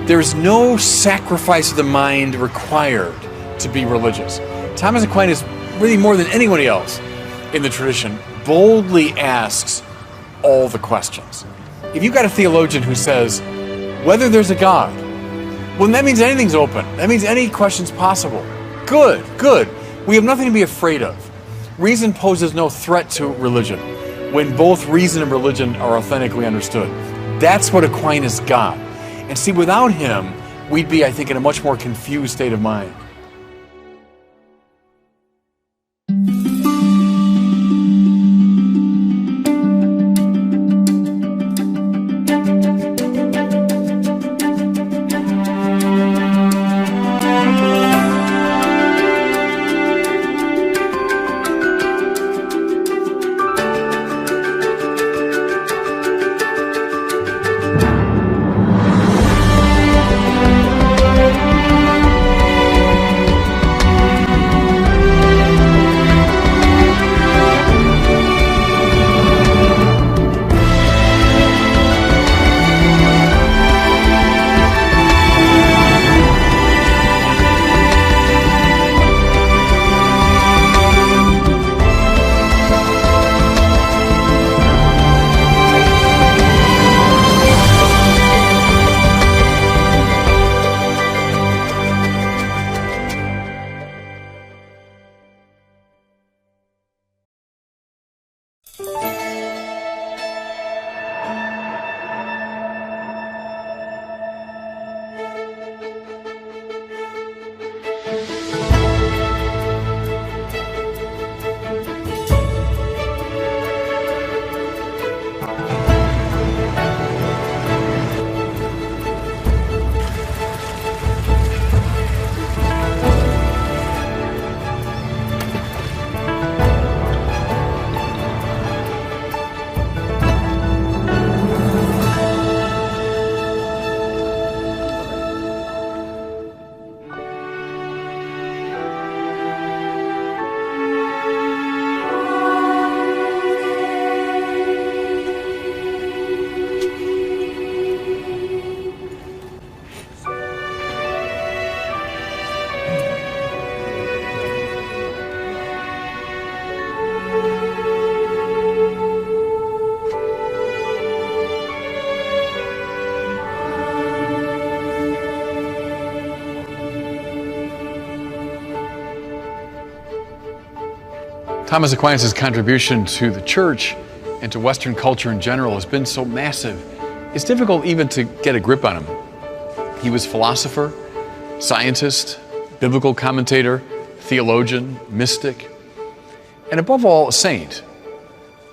There's no sacrifice of the mind required to be religious. Thomas Aquinas, really more than anybody else in the tradition, boldly asks all the questions. If you've got a theologian who says, whether there's a God, well, that means anything's open. That means any question's possible. Good, good. We have nothing to be afraid of. Reason poses no threat to religion when both reason and religion are authentically understood. That's what Aquinas got. And see, without him, we'd be, I think, in a much more confused state of mind. Thomas Aquinas' contribution to the church and to Western culture in general has been so massive, it's difficult even to get a grip on him. He was philosopher, scientist, biblical commentator, theologian, mystic, and above all, a saint.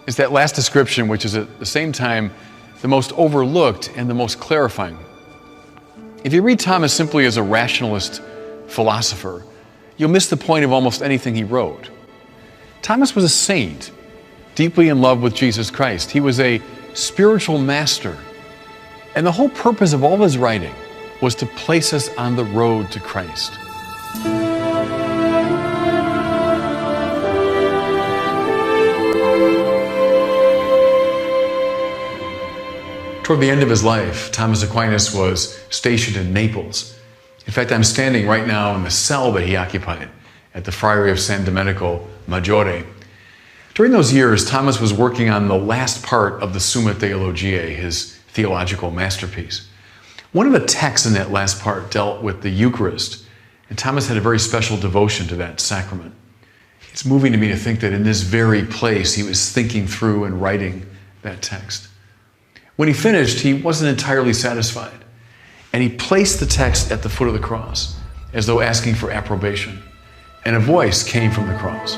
It's that last description which is at the same time the most overlooked and the most clarifying. If you read Thomas simply as a rationalist philosopher, you'll miss the point of almost anything he wrote. Thomas was a saint, deeply in love with Jesus Christ. He was a spiritual master. And the whole purpose of all his writing was to place us on the road to Christ. Toward the end of his life, Thomas Aquinas was stationed in Naples. In fact, I'm standing right now in the cell that he occupied at the Friary of San Domenico Maggiore. During those years, Thomas was working on the last part of the Summa Theologiae, his theological masterpiece. One of the texts in that last part dealt with the Eucharist, and Thomas had a very special devotion to that sacrament. It's moving to me to think that in this very place he was thinking through and writing that text. When he finished, he wasn't entirely satisfied, and he placed the text at the foot of the cross, as though asking for approbation. And a voice came from the cross.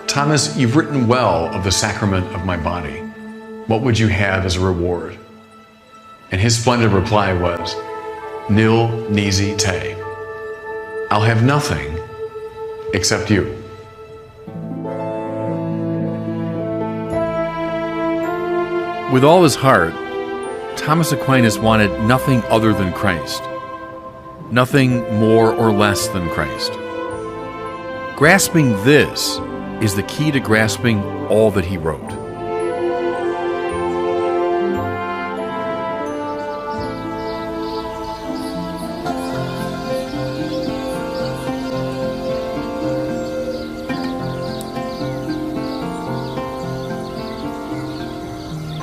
Thomas, you've written well of the sacrament of my body. What would you have as a reward? And his splendid reply was, Nil nisi te. I'll have nothing except you. With all his heart, Thomas Aquinas wanted nothing other than Christ. Nothing more or less than Christ. Grasping this is the key to grasping all that he wrote.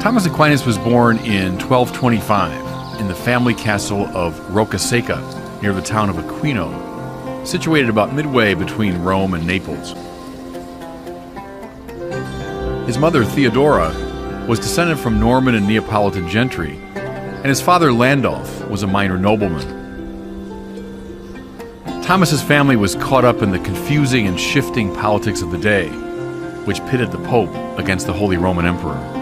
Thomas Aquinas was born in 1225 in the family castle of Roccasecca near the town of Aquino, situated about midway between Rome and Naples. His mother, Theodora, was descended from Norman and Neapolitan gentry, and his father, Landulf, was a minor nobleman. Thomas's family was caught up in the confusing and shifting politics of the day, which pitted the Pope against the Holy Roman Emperor.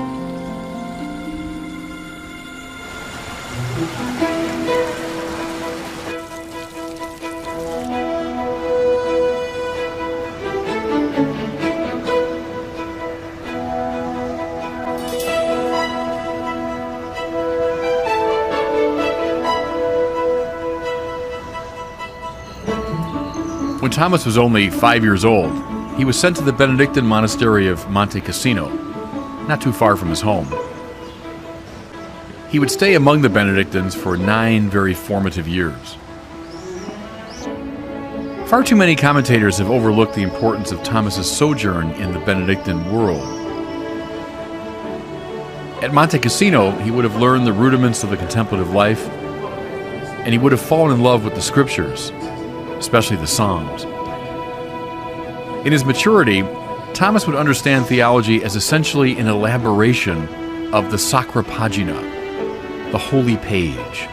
When Thomas was only 5 years old, he was sent to the Benedictine monastery of Monte Cassino, not too far from his home. He would stay among the Benedictines for 9 very formative years. Far too many commentators have overlooked the importance of Thomas's sojourn in the Benedictine world. At Monte Cassino, he would have learned the rudiments of the contemplative life, and he would have fallen in love with the scriptures, especially the Psalms. In his maturity, Thomas would understand theology as essentially an elaboration of the Sacra Pagina, the holy page.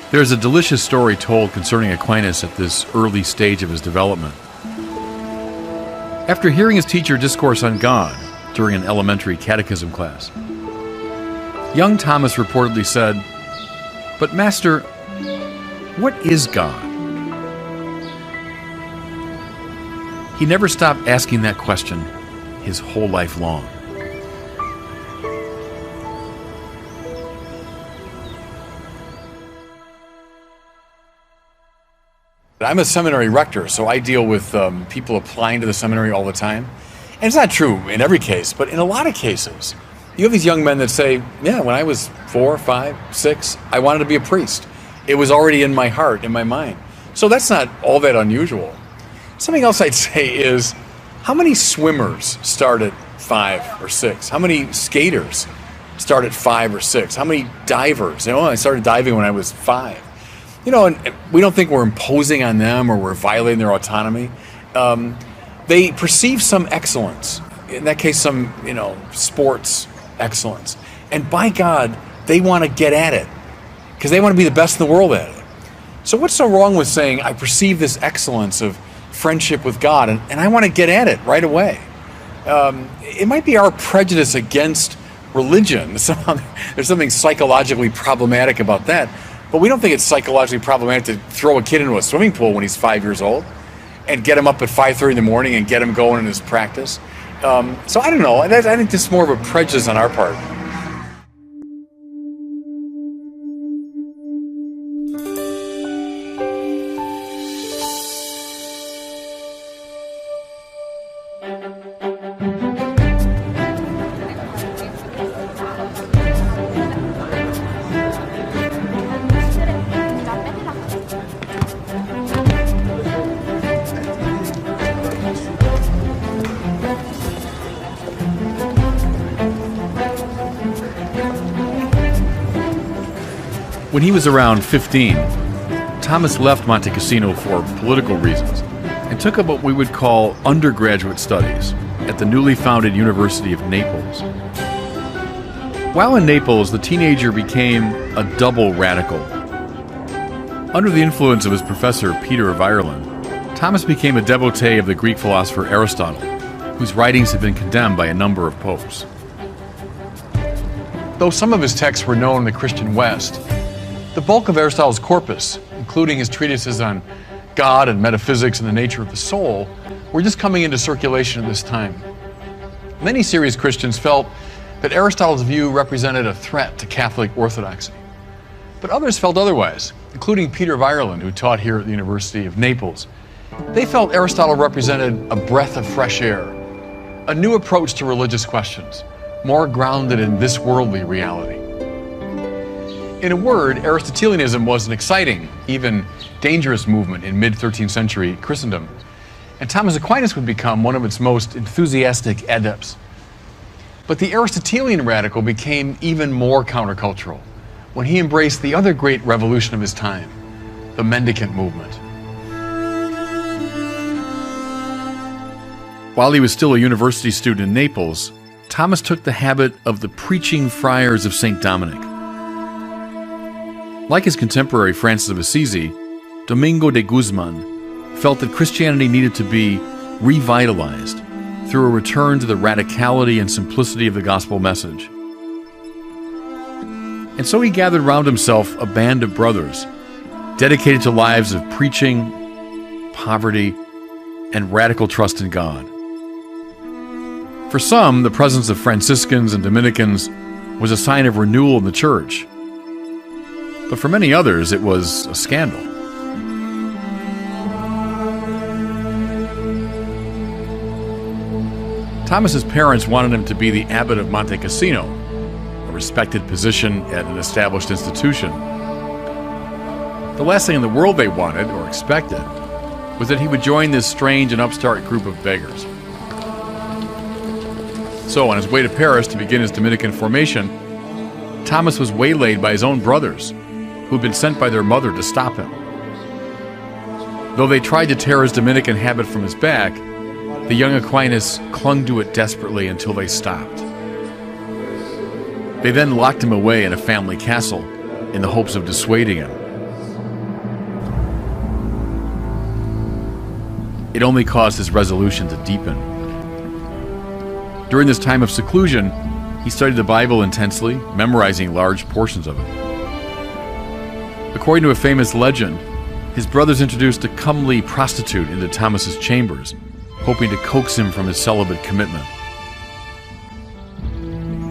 There is a delicious story told concerning Aquinas at this early stage of his development. After hearing his teacher discourse on God during an elementary catechism class, young Thomas reportedly said, "But Master, what is God?" He never stopped asking that question his whole life long. I'm a seminary rector, so I deal with people applying to the seminary all the time. And it's not true in every case, but in a lot of cases, you have these young men that say, yeah, when I was 4, 5, 6, I wanted to be a priest. It was already in my heart, in my mind. So that's not all that unusual. Something else I'd say is, how many swimmers start at 5 or 6? How many skaters start at 5 or 6? How many divers? I started diving when I was 5. And we don't think we're imposing on them or we're violating their autonomy. They perceive some excellence. In that case, some, sports excellence. And by God, they want to get at it because they want to be the best in the world at it. So what's so wrong with saying, I perceive this excellence of friendship with God, and I want to get at it right away? It might be our prejudice against religion. There's something psychologically problematic about that, but we don't think it's psychologically problematic to throw a kid into a swimming pool when he's 5 years old and get him up at 5:30 in the morning and get him going in his practice. So I don't know. I think this is more of a prejudice on our part. When he was around 15, Thomas left Monte Cassino for political reasons and took up what we would call undergraduate studies at the newly founded University of Naples. While in Naples, the teenager became a double radical. Under the influence of his professor, Peter of Ireland, Thomas became a devotee of the Greek philosopher Aristotle, whose writings have been condemned by a number of popes. Though some of his texts were known in the Christian West, the bulk of Aristotle's corpus, including his treatises on God and metaphysics and the nature of the soul, were just coming into circulation at this time. Many serious Christians felt that Aristotle's view represented a threat to Catholic orthodoxy. But others felt otherwise, including Peter of Ireland, who taught here at the University of Naples. They felt Aristotle represented a breath of fresh air, a new approach to religious questions, more grounded in this worldly reality. In a word, Aristotelianism was an exciting, even dangerous movement in mid-13th century Christendom, and Thomas Aquinas would become one of its most enthusiastic adepts. But the Aristotelian radical became even more countercultural when he embraced the other great revolution of his time, the mendicant movement. While he was still a university student in Naples, Thomas took the habit of the preaching friars of St. Dominic. Like his contemporary Francis of Assisi, Domingo de Guzman felt that Christianity needed to be revitalized through a return to the radicality and simplicity of the gospel message. And so he gathered around himself a band of brothers dedicated to lives of preaching, poverty, and radical trust in God. For some, the presence of Franciscans and Dominicans was a sign of renewal in the church. But for many others, it was a scandal. Thomas's parents wanted him to be the abbot of Monte Cassino, a respected position at an established institution. The last thing in the world they wanted, or expected, was that he would join this strange and upstart group of beggars. So, on his way to Paris to begin his Dominican formation, Thomas was waylaid by his own brothers, who had been sent by their mother to stop him. Though they tried to tear his Dominican habit from his back, the young Aquinas clung to it desperately until they stopped. They then locked him away in a family castle in the hopes of dissuading him. It only caused his resolution to deepen. During this time of seclusion, he studied the Bible intensely, memorizing large portions of it. According to a famous legend, his brothers introduced a comely prostitute into Thomas's chambers, hoping to coax him from his celibate commitment.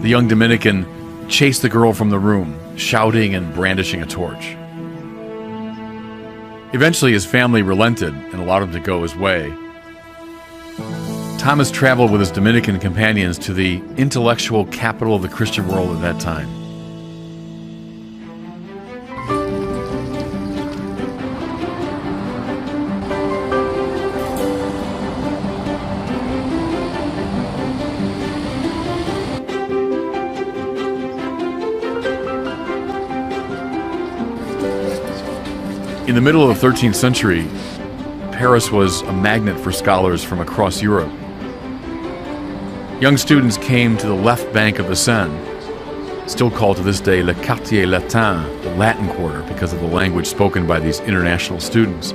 The young Dominican chased the girl from the room, shouting and brandishing a torch. Eventually, his family relented and allowed him to go his way. Thomas traveled with his Dominican companions to the intellectual capital of the Christian world at that time. In the middle of the 13th century, Paris was a magnet for scholars from across Europe. Young students came to the left bank of the Seine, still called to this day Le Quartier Latin, the Latin Quarter, because of the language spoken by these international students.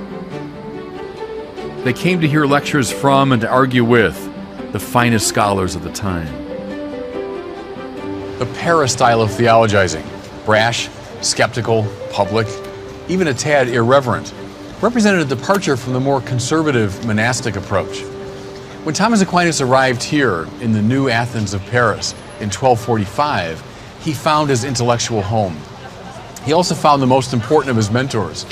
They came to hear lectures from and to argue with the finest scholars of the time. The Paris style of theologizing, brash, skeptical, public, even a tad irreverent, represented a departure from the more conservative monastic approach. When Thomas Aquinas arrived here in the new Athens of Paris in 1245, he found his intellectual home. He also found the most important of his mentors,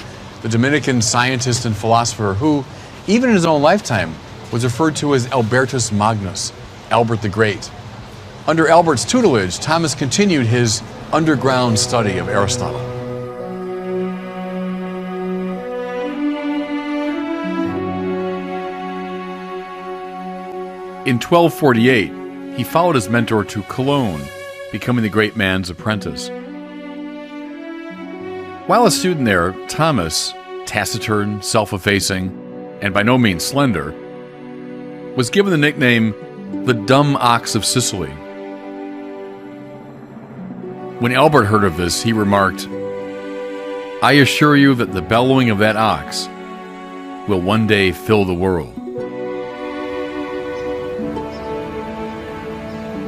the Dominican scientist and philosopher who, even in his own lifetime, was referred to as Albertus Magnus, Albert the Great. Under Albert's tutelage, Thomas continued his underground study of Aristotle. In 1248, he followed his mentor to Cologne, becoming the great man's apprentice. While a student there, Thomas, taciturn, self-effacing, and by no means slender, was given the nickname the Dumb Ox of Sicily. When Albert heard of this, he remarked, "I assure you that the bellowing of that ox will one day fill the world."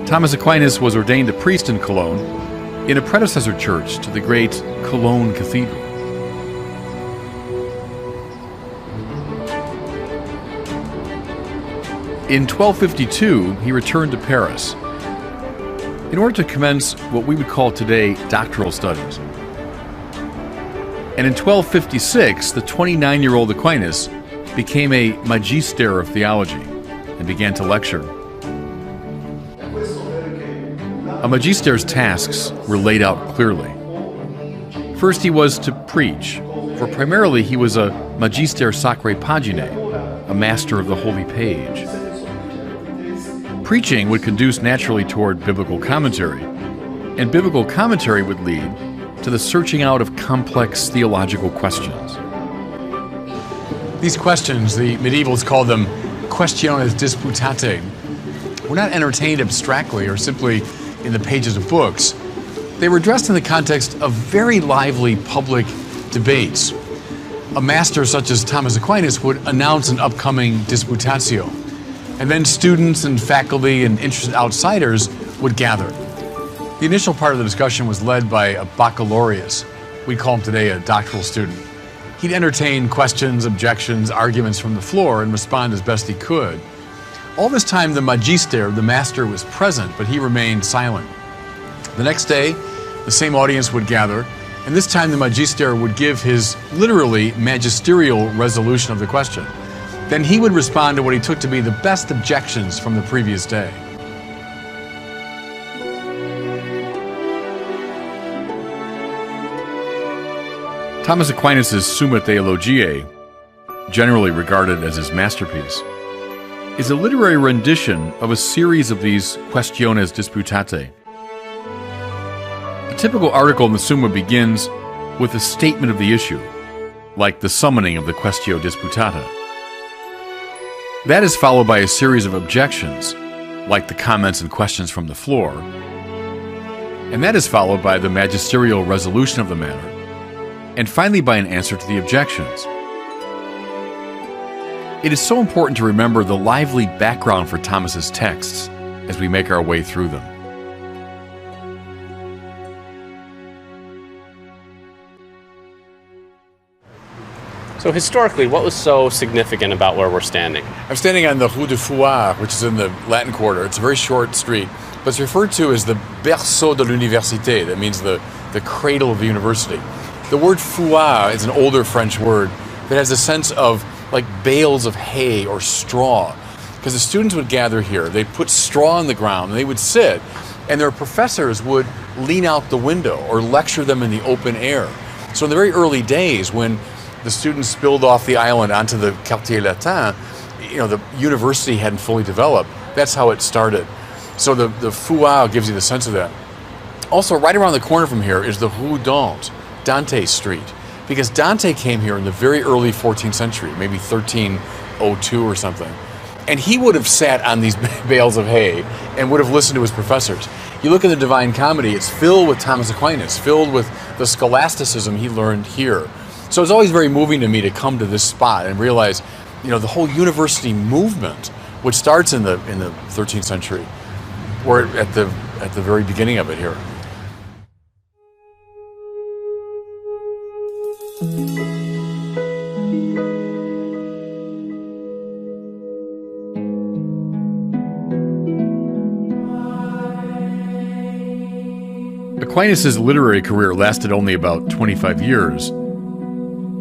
Thomas Aquinas was ordained a priest in Cologne, in a predecessor church to the great Cologne Cathedral. In 1252, he returned to Paris in order to commence what we would call today doctoral studies. And in 1256, the 29-year-old Aquinas became a magister of theology and began to lecture. A magister's tasks were laid out clearly. First, he was to preach, for primarily he was a magister sacrae paginae, a master of the holy page. Preaching would conduce naturally toward biblical commentary, and biblical commentary would lead to the searching out of complex theological questions. These questions, the medievals called them questiones disputate, were not entertained abstractly or simply in the pages of books. They were addressed in the context of very lively public debates. A master such as Thomas Aquinas would announce an upcoming disputatio, and then students and faculty and interested outsiders would gather. The initial part of the discussion was led by a baccalaureus. We call him today a doctoral student. He'd entertain questions, objections, arguments from the floor and respond as best he could. All this time the magister, the master, was present, but he remained silent. The next day, the same audience would gather, and this time the magister would give his literally magisterial resolution of the question. Then he would respond to what he took to be the best objections from the previous day. Thomas Aquinas' Summa Theologiae, generally regarded as his masterpiece, is a literary rendition of a series of these questiones disputate. A typical article in the Summa begins with a statement of the issue, like the summoning of the quaestio disputata. That is followed by a series of objections, like the comments and questions from the floor, and that is followed by the magisterial resolution of the matter, and finally by an answer to the objections. It is so important to remember the lively background for Thomas's texts as we make our way through them. So historically, what was so significant about where we're standing? I'm standing on the Rue de Fouillard, which is in the Latin Quarter. It's a very short street, but it's referred to as the berceau de l'université. That means the cradle of the university. The word fouillard is an older French word that has a sense of like bales of hay or straw, because the students would gather here. They'd put straw on the ground, and they would sit, and their professors would lean out the window or lecture them in the open air. So in the very early days, when the students spilled off the island onto the Quartier Latin, the university hadn't fully developed. That's how it started. So the fouillard gives you the sense of that. Also, right around the corner from here is the Rue Dante Street, because Dante came here in the very early 14th century, maybe 1302 or something. And he would have sat on these bales of hay and would have listened to his professors. You look at the Divine Comedy, it's filled with Thomas Aquinas, filled with the scholasticism he learned here. So it's always very moving to me to come to this spot and realize, the whole university movement, which starts in the 13th century, we're at the very beginning of it here. Aquinas' literary career lasted only about 25 years,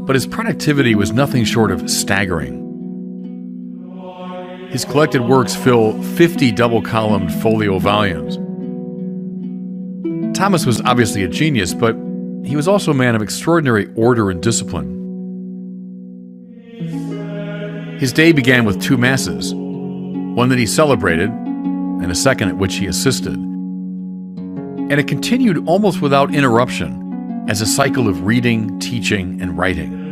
but his productivity was nothing short of staggering. His collected works fill 50 double-columned folio volumes. Thomas was obviously a genius, but he was also a man of extraordinary order and discipline. His day began with 2 masses, one that he celebrated, and a second at which he assisted. And it continued almost without interruption as a cycle of reading, teaching, and writing.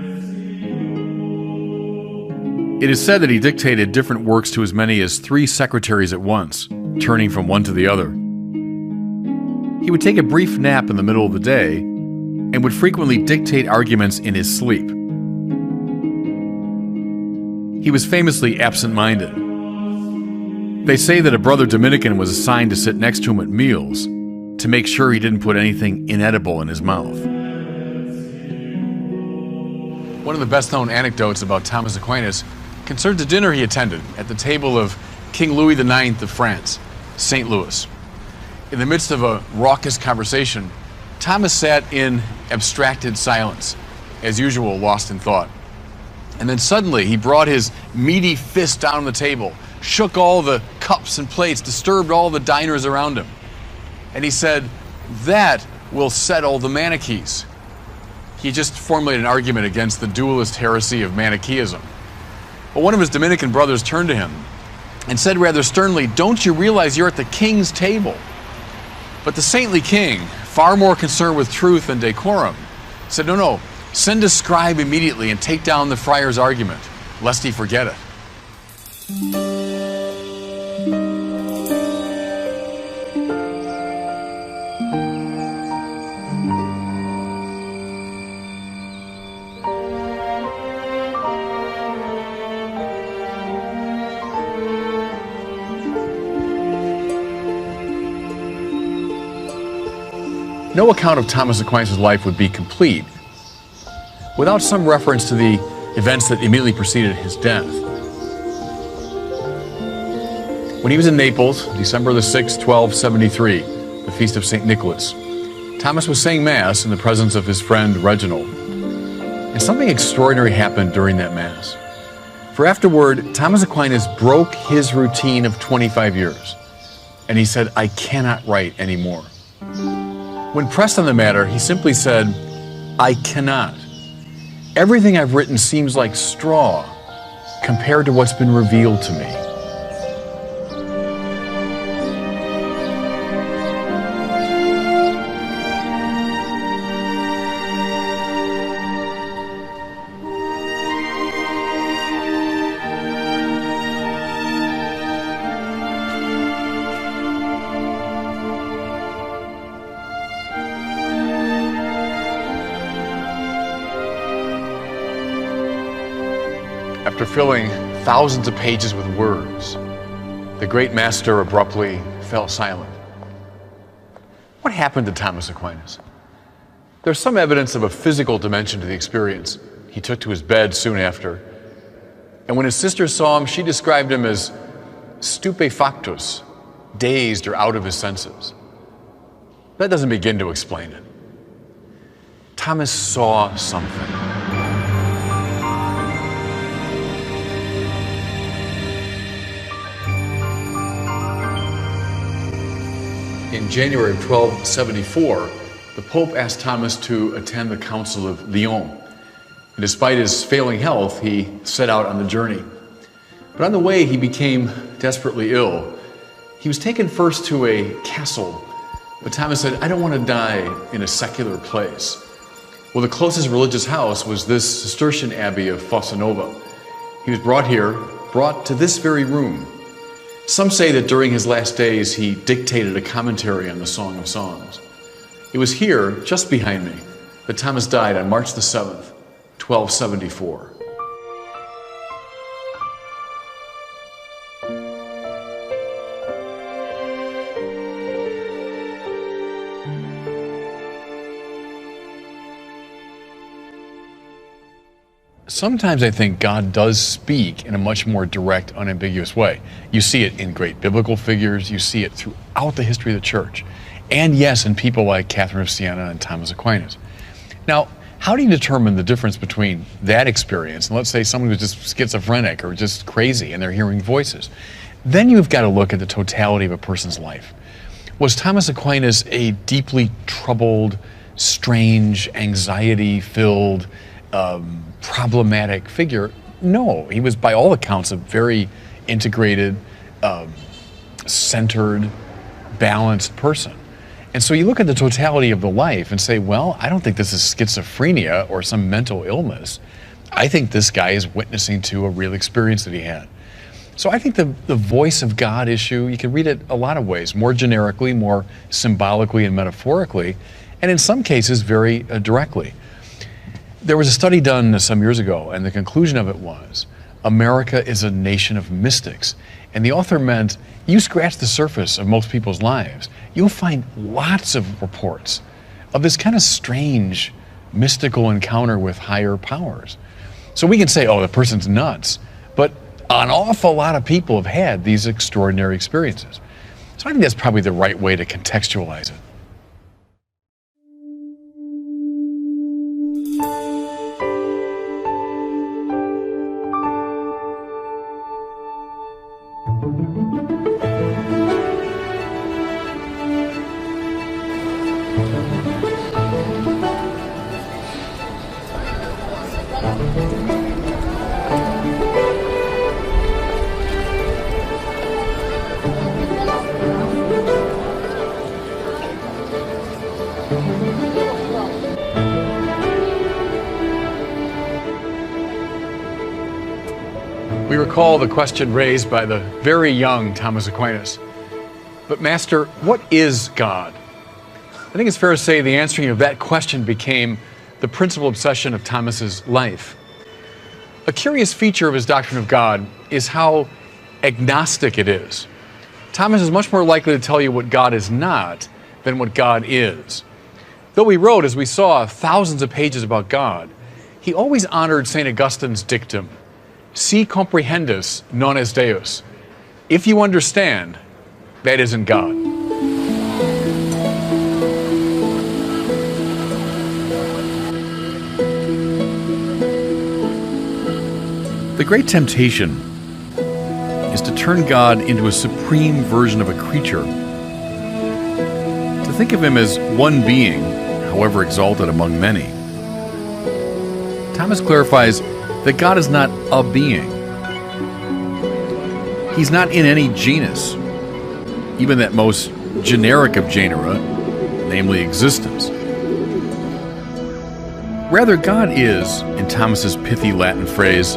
It is said that he dictated different works to as many as 3 secretaries at once, turning from one to the other. He would take a brief nap in the middle of the day and would frequently dictate arguments in his sleep. He was famously absent-minded. They say that a brother Dominican was assigned to sit next to him at meals to make sure he didn't put anything inedible in his mouth. One of the best-known anecdotes about Thomas Aquinas concerns a dinner he attended at the table of King Louis IX of France, St. Louis. In the midst of a raucous conversation, Thomas sat in abstracted silence, as usual, lost in thought. And then suddenly he brought his meaty fist down on the table, shook all the cups and plates, disturbed all the diners around him. And he said, "That will settle the Manichees." He just formulated an argument against the dualist heresy of Manichaeism. But one of his Dominican brothers turned to him and said rather sternly, "Don't you realize you're at the king's table?" But the saintly king, far more concerned with truth and decorum, said, "No, send a scribe immediately and take down the friar's argument, lest he forget it." No account of Thomas Aquinas' life would be complete without some reference to the events that immediately preceded his death. When he was in Naples, December the 6th, 1273, the feast of St. Nicholas, Thomas was saying Mass in the presence of his friend Reginald. And something extraordinary happened during that Mass. For afterward, Thomas Aquinas broke his routine of 25 years, and he said, "I cannot write anymore." When pressed on the matter, he simply said, "I cannot. Everything I've written seems like straw compared to what's been revealed to me." After filling thousands of pages with words, the great master abruptly fell silent. What happened to Thomas Aquinas? There's some evidence of a physical dimension to the experience. He took to his bed soon after, and when his sister saw him, she described him as stupefactus, dazed or out of his senses. That doesn't begin to explain it. Thomas saw something. In January of 1274, the Pope asked Thomas to attend the Council of Lyon. And despite his failing health, he set out on the journey. But on the way, he became desperately ill. He was taken first to a castle, but Thomas said, "I don't want to die in a secular place." Well, the closest religious house was this Cistercian abbey of Fossanova. He was brought to this very room. Some say that during his last days, he dictated a commentary on the Song of Songs. It was here, just behind me, that Thomas died on March the 7th, 1274. Sometimes I think God does speak in a much more direct, unambiguous way. You see it in great biblical figures, you see it throughout the history of the church, and yes, in people like Catherine of Siena and Thomas Aquinas. Now, how do you determine the difference between that experience and let's say someone who's just schizophrenic or just crazy and they're hearing voices? Then you've got to look at the totality of a person's life. Was Thomas Aquinas a deeply troubled, strange, anxiety-filled, problematic figure? No, he was by all accounts a very integrated, centered, balanced person. And so you look at the totality of the life and say, well, I don't think this is schizophrenia or some mental illness. I think this guy is witnessing to a real experience that he had. So I think the voice of God issue, you can read it a lot of ways, more generically, more symbolically and metaphorically, and in some cases very directly. There was a study done some years ago, and the conclusion of it was, America is a nation of mystics. And the author meant, you scratch the surface of most people's lives, you'll find lots of reports of this kind of strange, mystical encounter with higher powers. So we can say, oh, the person's nuts, but an awful lot of people have had these extraordinary experiences. So I think that's probably the right way to contextualize it. We recall the question raised by the very young Thomas Aquinas. But Master, what is God? I think it's fair to say the answering of that question became the principal obsession of Thomas's life. A curious feature of his doctrine of God is how agnostic it is. Thomas is much more likely to tell you what God is not than what God is. Though he wrote, as we saw, thousands of pages about God, he always honored St. Augustine's dictum, si comprehendus, non est Deus. If you understand, that isn't God. The great temptation is to turn God into a supreme version of a creature, to think of him as one being, however exalted among many. Thomas clarifies that God is not a being. He's not in any genus, even that most generic of genera, namely existence. Rather, God is, in Thomas's pithy Latin phrase,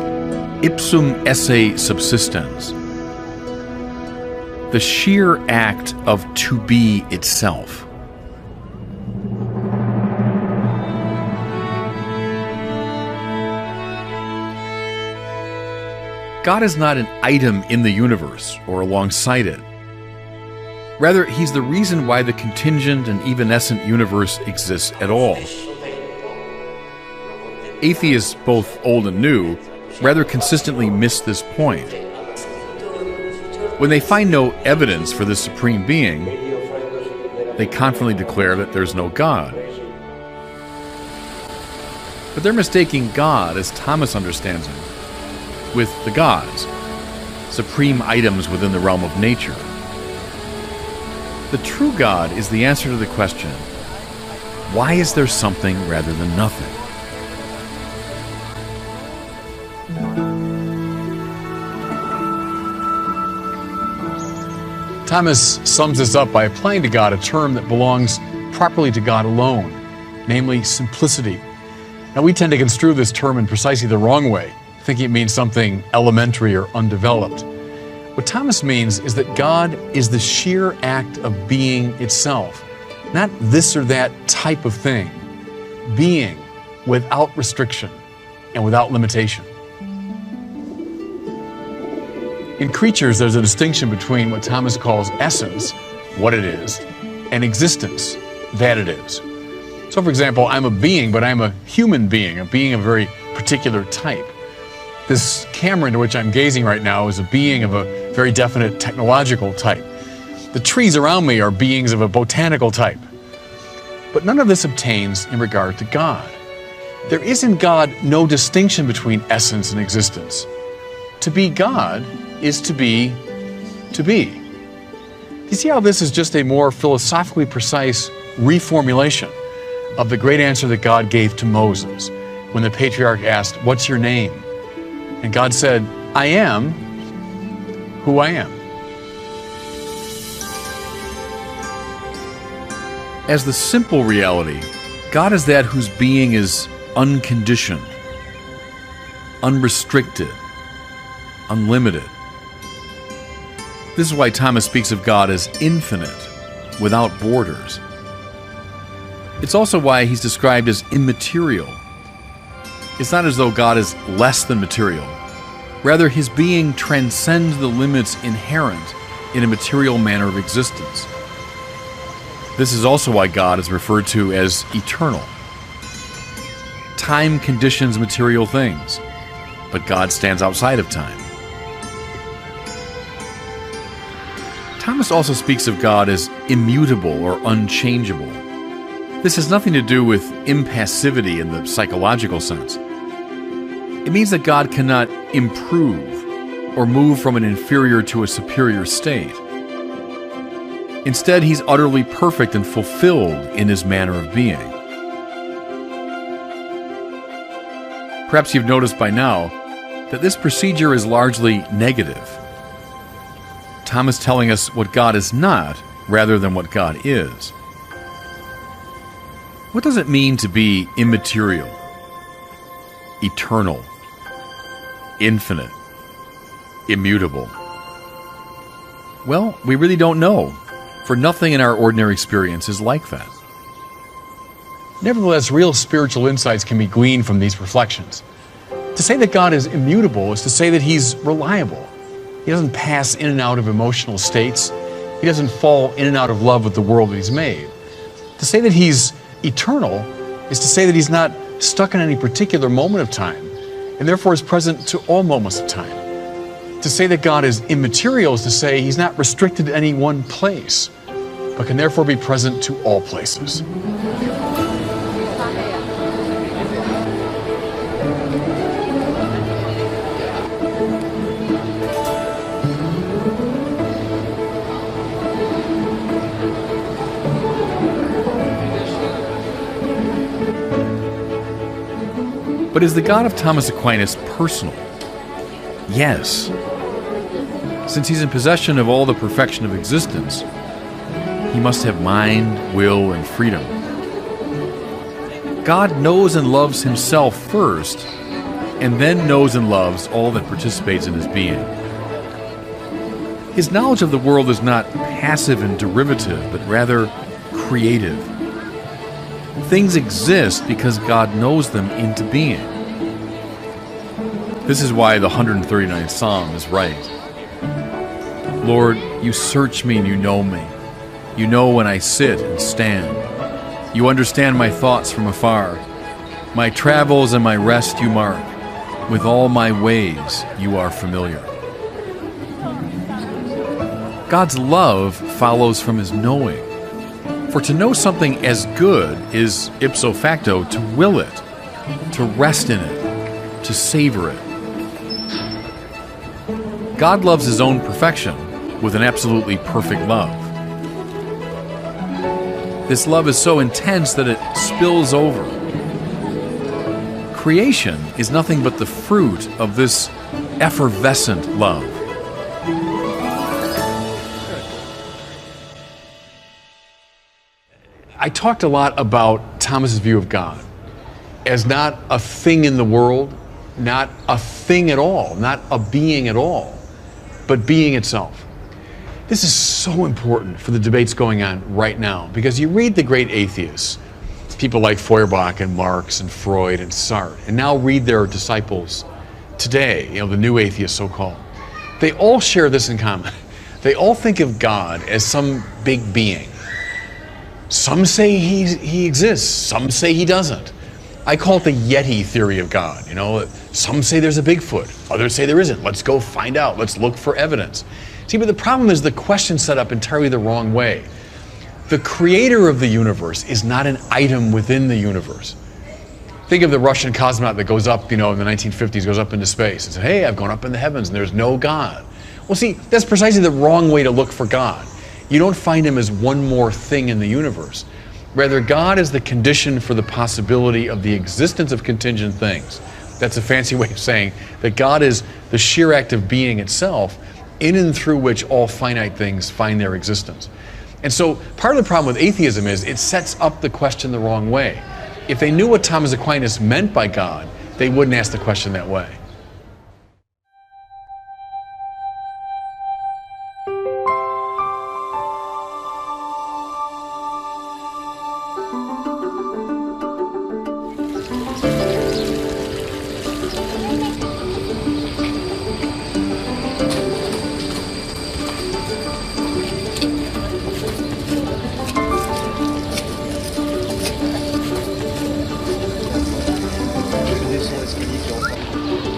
ipsum esse subsistens, the sheer act of to be itself. God is not an item in the universe or alongside it. Rather, he's the reason why the contingent and evanescent universe exists at all. Atheists, both old and new, rather consistently miss this point. When they find no evidence for this supreme being, they confidently declare that there's no God. But they're mistaking God, as Thomas understands him, with the gods, supreme items within the realm of nature. The true God is the answer to the question, why is there something rather than nothing? Thomas sums this up by applying to God a term that belongs properly to God alone, namely simplicity. Now, we tend to construe this term in precisely the wrong way, thinking it means something elementary or undeveloped. What Thomas means is that God is the sheer act of being itself, not this or that type of thing. Being without restriction and without limitation. In creatures, there's a distinction between what Thomas calls essence, what it is, and existence, that it is. So, for example, I'm a being, but I'm a human being, a being of a very particular type. This camera into which I'm gazing right now is a being of a very definite technological type. The trees around me are beings of a botanical type. But none of this obtains in regard to God. There is in God no distinction between essence and existence. To be God is to be to be. You see how this is just a more philosophically precise reformulation of the great answer that God gave to Moses when the patriarch asked, "What's your name?" And God said, "I am who I am." As the simple reality, God is that whose being is unconditioned, unrestricted, unlimited. This is why Thomas speaks of God as infinite, without borders. It's also why he's described as immaterial. It's not as though God is less than material. Rather, his being transcends the limits inherent in a material manner of existence. This is also why God is referred to as eternal. Time conditions material things, but God stands outside of time. Thomas also speaks of God as immutable or unchangeable. This has nothing to do with impassivity in the psychological sense. It means that God cannot improve or move from an inferior to a superior state. Instead, he's utterly perfect and fulfilled in his manner of being. Perhaps you've noticed by now that this procedure is largely negative. Thomas telling us what God is not rather than what God is. What does it mean to be immaterial, eternal, infinite, immutable? Well, we really don't know, for nothing in our ordinary experience is like that. Nevertheless, real spiritual insights can be gleaned from these reflections. To say that God is immutable is to say that He's reliable. He doesn't pass in and out of emotional states. He doesn't fall in and out of love with the world that He's made. To say that He's eternal is to say that He's not stuck in any particular moment of time, and therefore is present to all moments of time. To say that God is immaterial is to say He's not restricted to any one place, but can therefore be present to all places. But is the God of Thomas Aquinas personal? Yes. Since He's in possession of all the perfection of existence, He must have mind, will, and freedom. God knows and loves Himself first, and then knows and loves all that participates in His being. His knowledge of the world is not passive and derivative, but rather creative. Things exist because God knows them into being. This is why the 139th Psalm is right. Lord, you search me and you know me. You know when I sit and stand. You understand my thoughts from afar. My travels and my rest you mark. With all my ways you are familiar. God's love follows from His knowing. For to know something as good is ipso facto to will it, to rest in it, to savor it. God loves His own perfection with an absolutely perfect love. This love is so intense that it spills over. Creation is nothing but the fruit of this effervescent love. I talked a lot about Thomas's view of God as not a thing in the world, not a thing at all, not a being at all, but being itself. This is so important for the debates going on right now, because you read the great atheists, people like Feuerbach and Marx and Freud and Sartre, and now read their disciples today, the new atheists so-called. They all share this in common. They all think of God as some big being. Some say he exists, some say he doesn't. I call it the Yeti theory of God. Some say there's a Bigfoot, others say there isn't. Let's go find out. Let's look for evidence. See, but the problem is the question set up entirely the wrong way. The creator of the universe is not an item within the universe. Think of the Russian cosmonaut that goes up, in the 1950s, goes up into space and says, hey, I've gone up in the heavens and there's no God. Well, see, that's precisely the wrong way to look for God. You don't find Him as one more thing in the universe. Rather, God is the condition for the possibility of the existence of contingent things. That's a fancy way of saying that God is the sheer act of being itself, in and through which all finite things find their existence. And so part of the problem with atheism is it sets up the question the wrong way. If they knew what Thomas Aquinas meant by God, they wouldn't ask the question that way. Descends l'escalier qui est en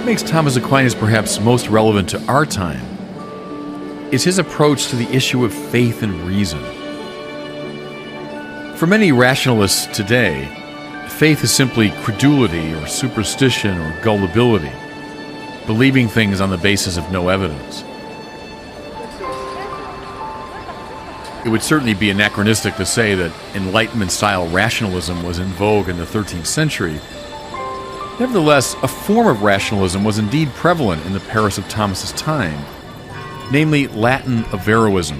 What makes Thomas Aquinas perhaps most relevant to our time is his approach to the issue of faith and reason. For many rationalists today, faith is simply credulity or superstition or gullibility, believing things on the basis of no evidence. It would certainly be anachronistic to say that Enlightenment-style rationalism was in vogue in the 13th century. Nevertheless, a form of rationalism was indeed prevalent in the Paris of Thomas's time, namely Latin Averroism.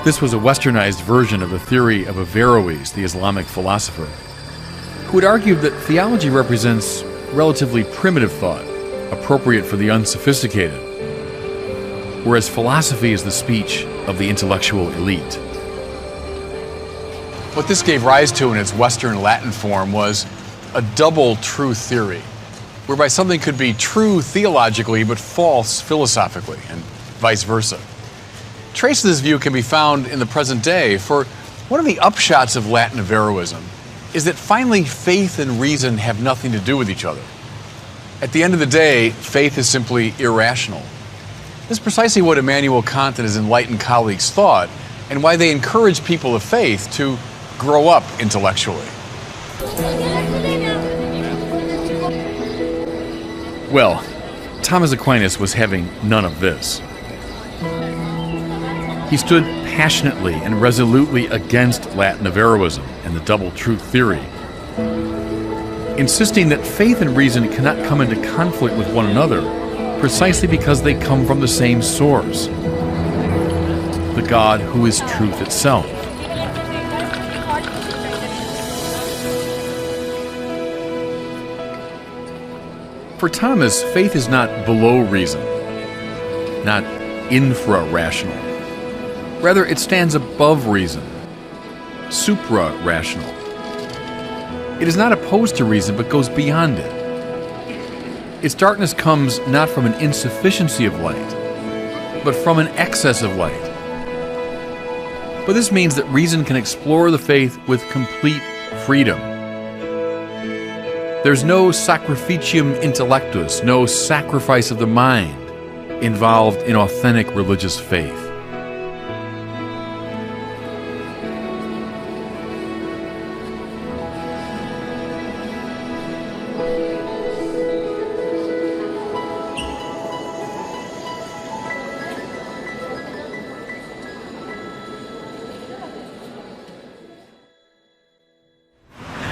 This was a westernized version of the theory of Averroes, the Islamic philosopher, who had argued that theology represents relatively primitive thought, appropriate for the unsophisticated, whereas philosophy is the speech of the intellectual elite. What this gave rise to in its Western Latin form was a double truth theory, whereby something could be true theologically but false philosophically, and vice versa. Traces of this view can be found in the present day, for one of the upshots of Latin Averroism is that finally faith and reason have nothing to do with each other. At the end of the day, faith is simply irrational. This is precisely what Immanuel Kant and his enlightened colleagues thought, and why they encourage people of faith to grow up intellectually. Well, Thomas Aquinas was having none of this. He stood passionately and resolutely against Latin Averroism and the double truth theory, insisting that faith and reason cannot come into conflict with one another precisely because they come from the same source, the God who is truth itself. For Thomas, faith is not below reason, not infra-rational. Rather, it stands above reason, supra-rational. It is not opposed to reason, but goes beyond it. Its darkness comes not from an insufficiency of light, but from an excess of light. But this means that reason can explore the faith with complete freedom. There's no sacrificium intellectus, no sacrifice of the mind involved in authentic religious faith.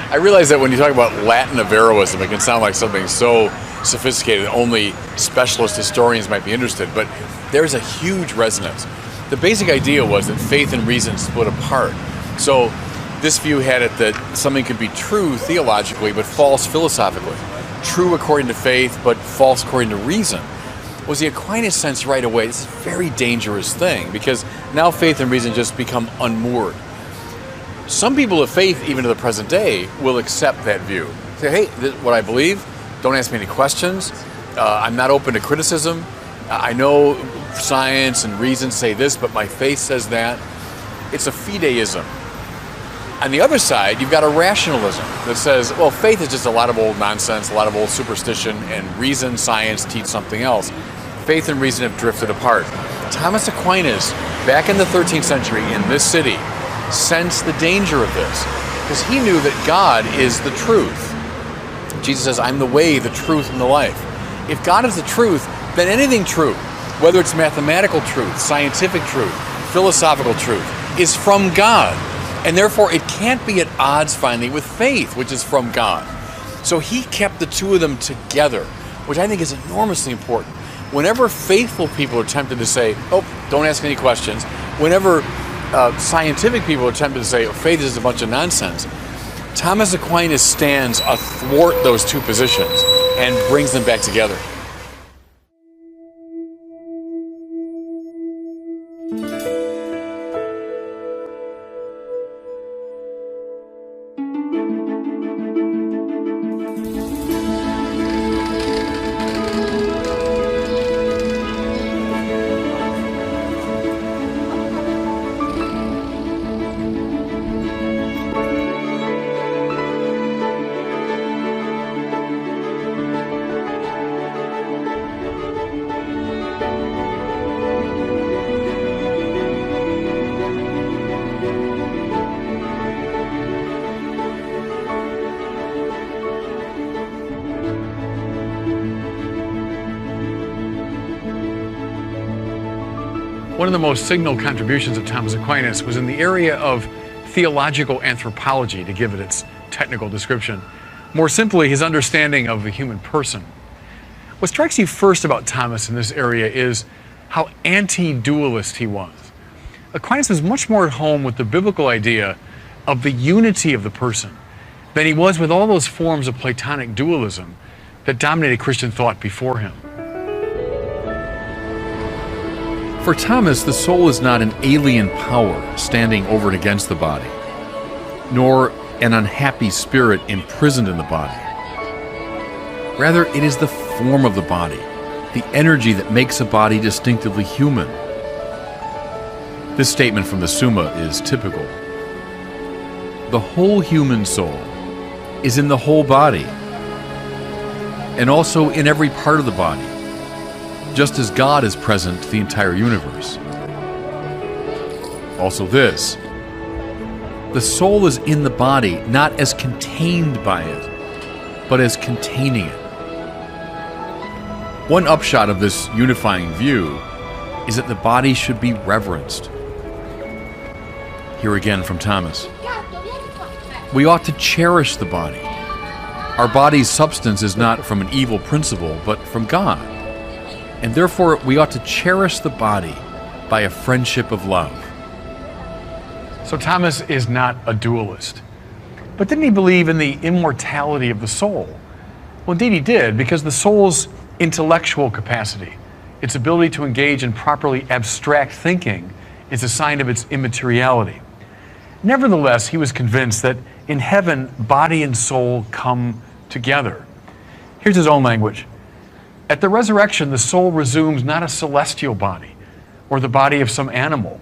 I realize that when you talk about Latin Averroism, it can sound like something so sophisticated only specialist historians might be interested, but there's a huge resonance. The basic idea was that faith and reason split apart. So this view had it that something could be true theologically but false philosophically. True according to faith but false according to reason. Was the Aquinas sense right away, this is a very dangerous thing, because now faith and reason just become unmoored. Some people of faith, even to the present day, will accept that view. Say, hey, this is what I believe. Don't ask me any questions. I'm not open to criticism. I know science and reason say this, but my faith says that. It's a fideism. On the other side, you've got a rationalism that says, well, faith is just a lot of old nonsense, a lot of old superstition, and reason, science teach something else. Faith and reason have drifted apart. Thomas Aquinas, back in the 13th century in this city, sensed the danger of this, because he knew that God is the truth. Jesus says, I'm the way, the truth, and the life. If God is the truth, then anything true, whether it's mathematical truth, scientific truth, philosophical truth, is from God. And therefore, it can't be at odds finally with faith, which is from God. So he kept the two of them together, which I think is enormously important. Whenever faithful people are tempted to say, oh, don't ask any questions, whenever scientific people are tempted to say, oh, faith is a bunch of nonsense, Thomas Aquinas stands athwart those two positions and brings them back together. One of the most signal contributions of Thomas Aquinas was in the area of theological anthropology, to give it its technical description. More simply, his understanding of the human person. What strikes you first about Thomas in this area is how anti-dualist he was. Aquinas was much more at home with the biblical idea of the unity of the person than he was with all those forms of Platonic dualism that dominated Christian thought before him. For Thomas, the soul is not an alien power standing over and against the body, nor an unhappy spirit imprisoned in the body. Rather, it is the form of the body, the energy that makes a body distinctively human. This statement from the Summa is typical. The whole human soul is in the whole body, and also in every part of the body, just as God is present to the entire universe. Also this, the soul is in the body not as contained by it, but as containing it. One upshot of this unifying view is that the body should be reverenced. Here again from Thomas. We ought to cherish the body. Our body's substance is not from an evil principle, but from God. And therefore, we ought to cherish the body by a friendship of love. So Thomas is not a dualist. But didn't he believe in the immortality of the soul? Well, indeed he did, because the soul's intellectual capacity, its ability to engage in properly abstract thinking, is a sign of its immateriality. Nevertheless, he was convinced that in heaven, body and soul come together. Here's his own language. At the resurrection, the soul resumes not a celestial body or the body of some animal,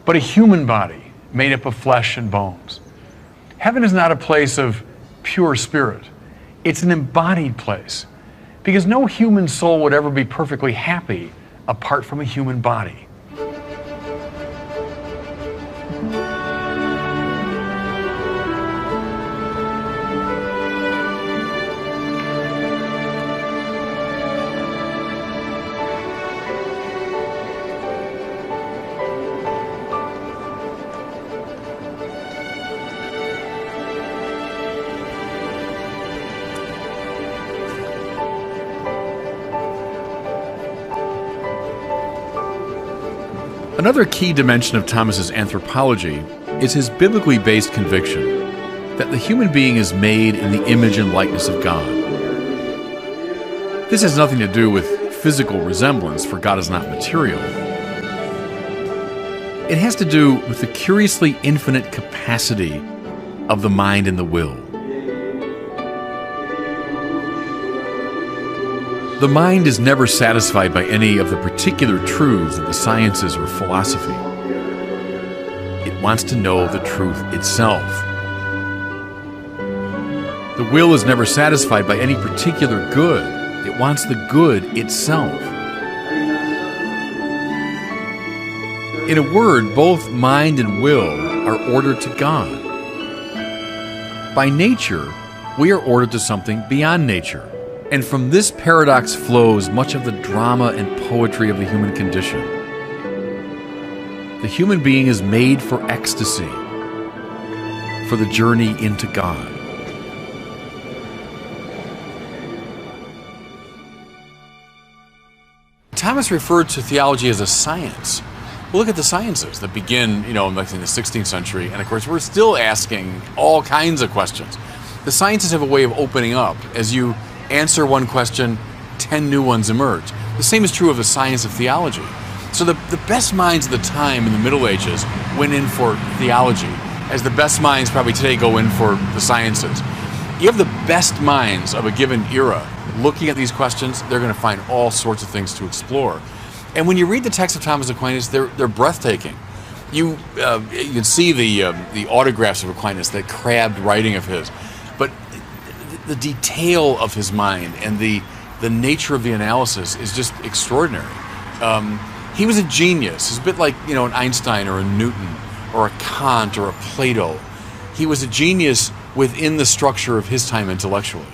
but a human body made up of flesh and bones. Heaven is not a place of pure spirit. It's an embodied place, because no human soul would ever be perfectly happy apart from a human body. Another key dimension of Thomas's anthropology is his biblically based conviction that the human being is made in the image and likeness of God. This has nothing to do with physical resemblance, for God is not material. It has to do with the curiously infinite capacity of the mind and the will. The mind is never satisfied by any of the particular truths of the sciences or philosophy. It wants to know the truth itself. The will is never satisfied by any particular good. It wants the good itself. In a word, both mind and will are ordered to God. By nature, we are ordered to something beyond nature. And from this paradox flows much of the drama and poetry of the human condition. The human being is made for ecstasy, for the journey into God. Thomas referred to theology as a science. Well, look at the sciences that begin, in the 16th century, and of course we're still asking all kinds of questions. The sciences have a way of opening up. As you answer one question, 10 new ones emerge. The same is true of the science of theology. So the best minds of the time in the Middle Ages went in for theology, as the best minds probably today go in for the sciences. You have the best minds of a given era looking at these questions, they're going to find all sorts of things to explore. And when you read the text of Thomas Aquinas, they're breathtaking. You can see the autographs of Aquinas, that crabbed writing of his, but the detail of his mind and the nature of the analysis is just extraordinary. He was a genius. He's a bit like an Einstein or a Newton or a Kant or a Plato. He was a genius within the structure of his time intellectually.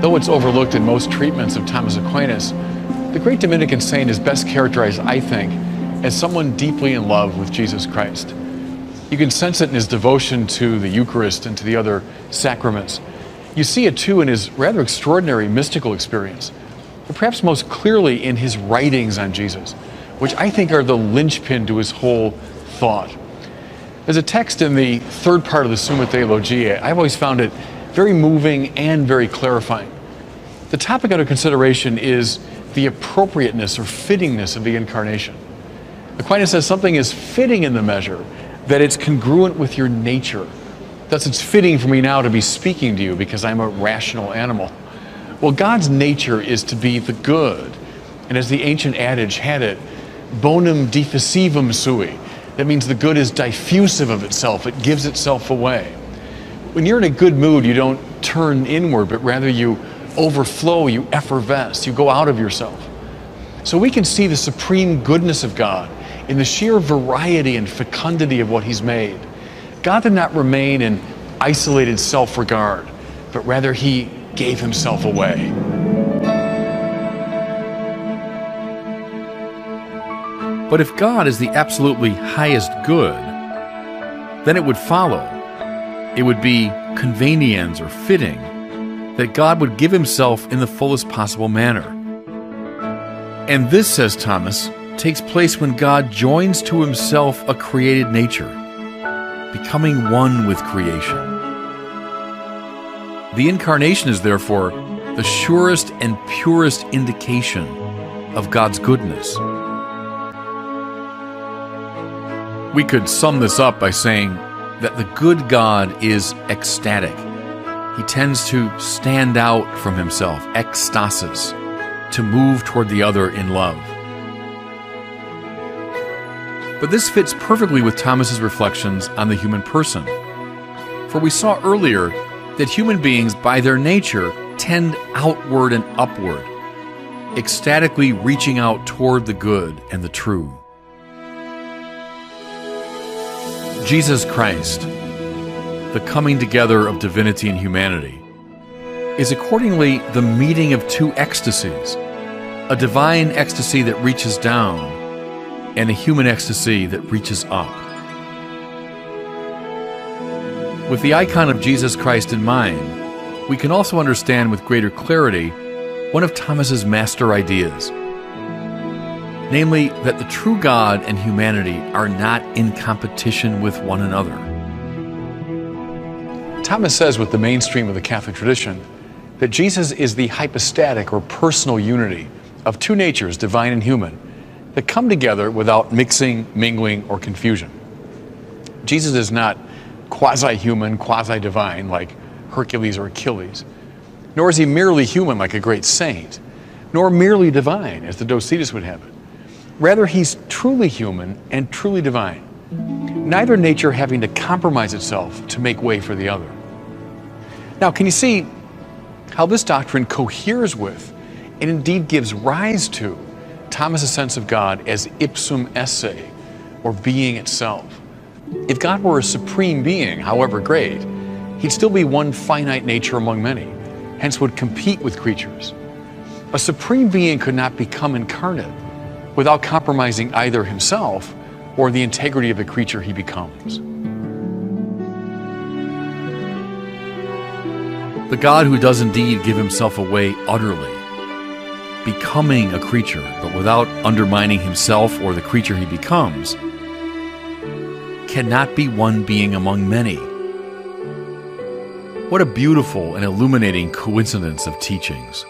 Though it's overlooked in most treatments of Thomas Aquinas, the great Dominican saint is best characterized, I think, as someone deeply in love with Jesus Christ. You can sense it in his devotion to the Eucharist and to the other sacraments. You see it too in his rather extraordinary mystical experience, but perhaps most clearly in his writings on Jesus, which I think are the linchpin to his whole thought. There's a text in the third part of the Summa Theologiae. I've always found it very moving and very clarifying. The topic under consideration is the appropriateness or fittingness of the Incarnation. Aquinas says something is fitting in the measure that it's congruent with your nature. Thus, it's fitting for me now to be speaking to you because I'm a rational animal. Well, God's nature is to be the good. And as the ancient adage had it, bonum diffusivum sui. That means the good is diffusive of itself. It gives itself away. When you're in a good mood, you don't turn inward, but rather you overflow, you effervesce, you go out of yourself. So we can see the supreme goodness of God in the sheer variety and fecundity of what he's made. God did not remain in isolated self-regard, but rather he gave himself away. But if God is the absolutely highest good, then it would follow, it would be conveniens or fitting, that God would give himself in the fullest possible manner. And this, says Thomas, takes place when God joins to himself a created nature, becoming one with creation. The Incarnation is therefore the surest and purest indication of God's goodness. We could sum this up by saying that the good God is ecstatic. He tends to stand out from himself, ekstasis, to move toward the other in love. But this fits perfectly with Thomas's reflections on the human person. For we saw earlier that human beings, by their nature, tend outward and upward, ecstatically reaching out toward the good and the true. Jesus Christ, the coming together of divinity and humanity, is accordingly the meeting of two ecstasies, a divine ecstasy that reaches down and a human ecstasy that reaches up. With the icon of Jesus Christ in mind, we can also understand with greater clarity one of Thomas's master ideas, namely that the true God and humanity are not in competition with one another. Thomas says with the mainstream of the Catholic tradition that Jesus is the hypostatic or personal unity of two natures, divine and human, that come together without mixing, mingling, or confusion. Jesus is not quasi-human, quasi-divine like Hercules or Achilles, nor is he merely human like a great saint, nor merely divine as the Docetus would have it. Rather, he's truly human and truly divine, neither nature having to compromise itself to make way for the other. Now, can you see how this doctrine coheres with and indeed gives rise to Thomas's sense of God as ipsum esse, or being itself? If God were a supreme being, however great, he'd still be one finite nature among many, hence would compete with creatures. A supreme being could not become incarnate without compromising either himself or the integrity of the creature he becomes. The God who does indeed give himself away utterly, becoming a creature, but without undermining himself or the creature he becomes, cannot be one being among many. What a beautiful and illuminating coincidence of teachings.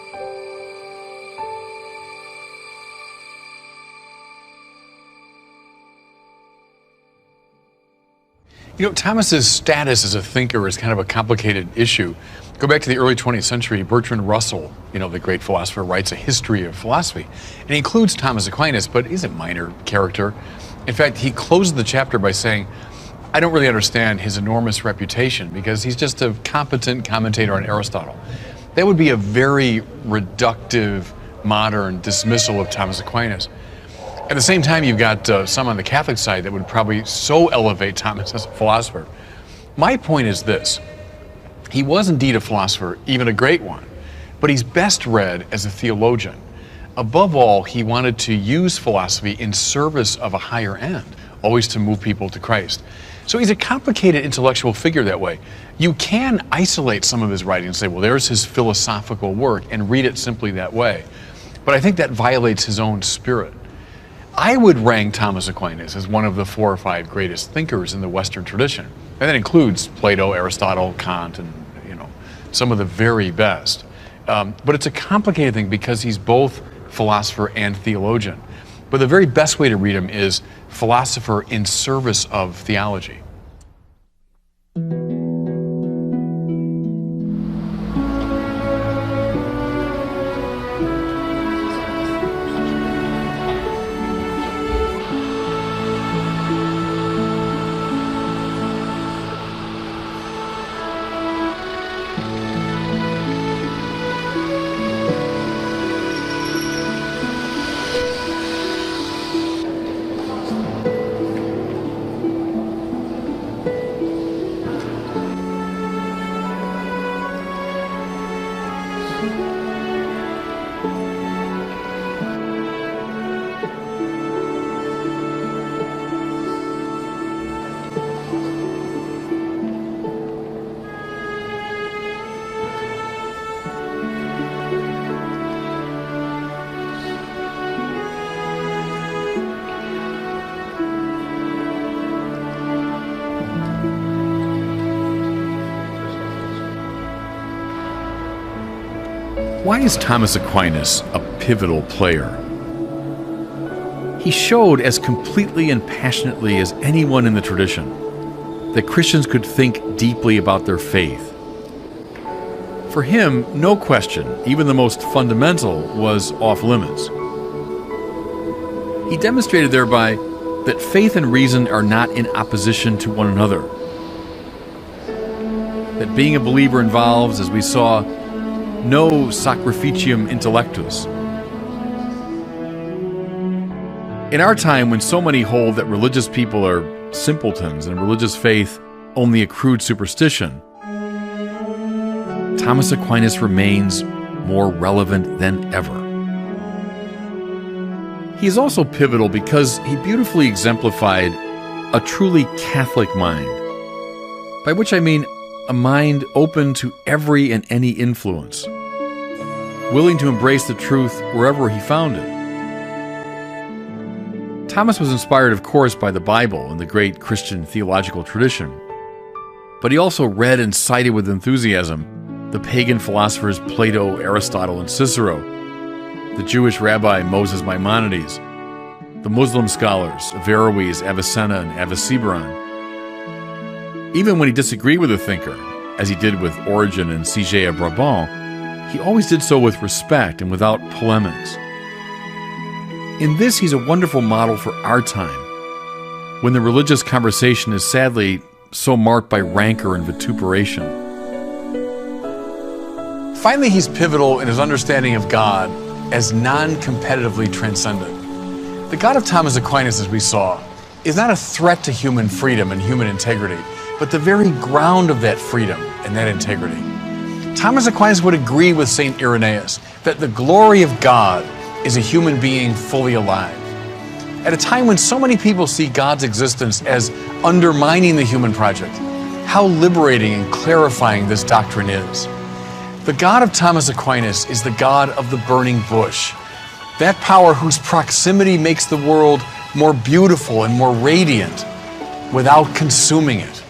You know, Thomas's status as a thinker is kind of a complicated issue. Go back to the early 20th century, Bertrand Russell, the great philosopher, writes a history of philosophy. And he includes Thomas Aquinas, but he's a minor character. In fact, he closes the chapter by saying, I don't really understand his enormous reputation because he's just a competent commentator on Aristotle. That would be a very reductive, modern dismissal of Thomas Aquinas. At the same time, you've got some on the Catholic side that would probably so elevate Thomas as a philosopher. My point is this. He was indeed a philosopher, even a great one, but he's best read as a theologian. Above all, he wanted to use philosophy in service of a higher end, always to move people to Christ. So he's a complicated intellectual figure that way. You can isolate some of his writing and say, well, there's his philosophical work, and read it simply that way. But I think that violates his own spirit. I would rank Thomas Aquinas as one of the 4 or 5 greatest thinkers in the Western tradition. And that includes Plato, Aristotle, Kant, and some of the very best. But it's a complicated thing because he's both philosopher and theologian. But the very best way to read him is philosopher in service of theology. Why is Thomas Aquinas a pivotal player? He showed as completely and passionately as anyone in the tradition that Christians could think deeply about their faith. For him, no question, even the most fundamental, was off limits. He demonstrated thereby that faith and reason are not in opposition to one another. That being a believer involves, as we saw, no sacrificium intellectus. In our time, when so many hold that religious people are simpletons and religious faith only a crude superstition, Thomas Aquinas remains more relevant than ever. He is also pivotal because he beautifully exemplified a truly Catholic mind, by which I mean a mind open to every and any influence, willing to embrace the truth wherever he found it. Thomas was inspired, of course, by the Bible and the great Christian theological tradition, but he also read and cited with enthusiasm the pagan philosophers Plato, Aristotle, and Cicero, the Jewish rabbi Moses Maimonides, the Muslim scholars Averroes, Avicenna, and Avicebron. Even when he disagreed with a thinker, as he did with Origen and Sige of Brabant, he always did so with respect and without polemics. In this, he's a wonderful model for our time, when the religious conversation is sadly so marked by rancor and vituperation. Finally, he's pivotal in his understanding of God as non-competitively transcendent. The God of Thomas Aquinas, as we saw, is not a threat to human freedom and human integrity, but the very ground of that freedom and that integrity. Thomas Aquinas would agree with St. Irenaeus that the glory of God is a human being fully alive. At a time when so many people see God's existence as undermining the human project, how liberating and clarifying this doctrine is. The God of Thomas Aquinas is the God of the burning bush, that power whose proximity makes the world more beautiful and more radiant without consuming it.